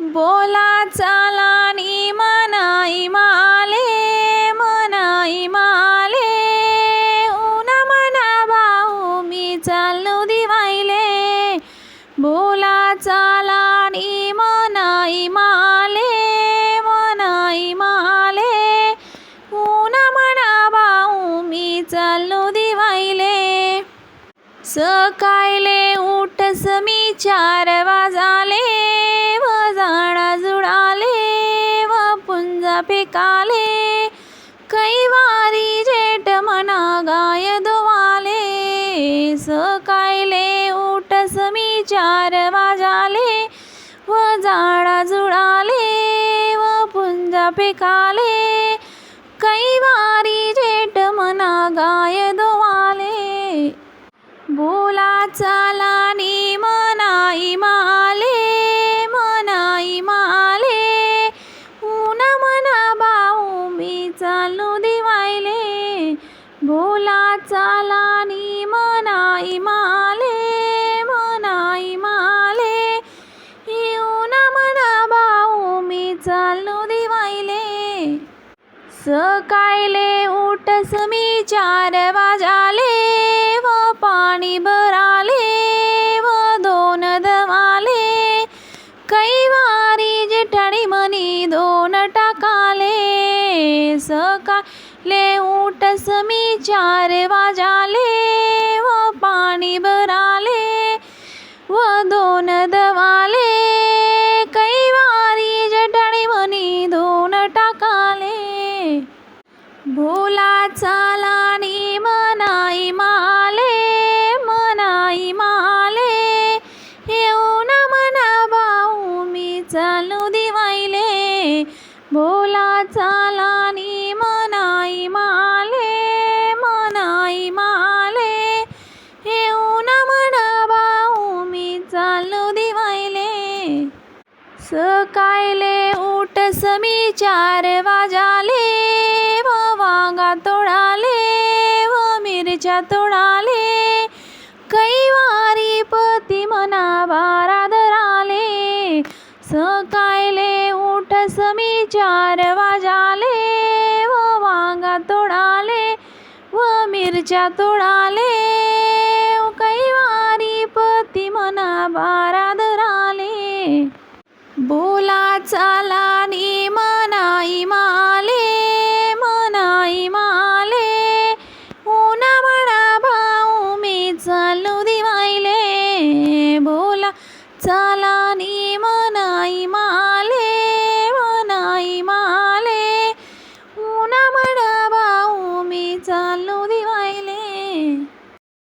बोला चालानी मनाई माले, मनाई माले, उना मना भाऊ मी चाललो दिवाईले. बोला चालानी मनाई माले, मनाई माले, उना मना भाऊ मी चाललो दिवाईले. सकाळले उठस मी 4 वाजाले, व जाळा जुळाले व पुंजा फेकाले. कैवारी जेठ मना गाय धुवाले. सकाळले उठस मी 4 वाजाले, व जाळा जुळाले व पुंजा फेकाले. कैवारी जेठ मना गाय धुवाले. बोला चालानी मनाई माले, मनाई माले, उना मना भाऊ मी चाललो दिवाईले. बोला चालानी मनाई माले, मनाई माले, उना मना भाऊ मी चाललो दिवाईले. सकाळले उठस मी 4 वाजाले, व पाणी भराले व 2 धवाले. कैवारी जेठाणी मनी 2 टाकाले. सकाळले उठस मी 4 वाजाले, व पाणी भराले व 2 धवाले. कैवारी जेठाणी मनी 2 टाकाले. बोला चालानी मनाई माले, मनाई माले, उना मना भाऊ मी चाललो दिवाईले. बोला चालानी मनाई माले, मनाई माले, उना मना भाऊ मी चाललो दिवाईले. सकाळले उठस मी 4 वाजाले, व वांगा तोडाले व मिरच्या तोडाले. कैवारी पती मना 12 धराले. सकाळले उठस मी 4 वाजाले, व वांगा तोडाले व मिरच्या तोडाले. कैवारी पती मना 12 धराले. बोला चाला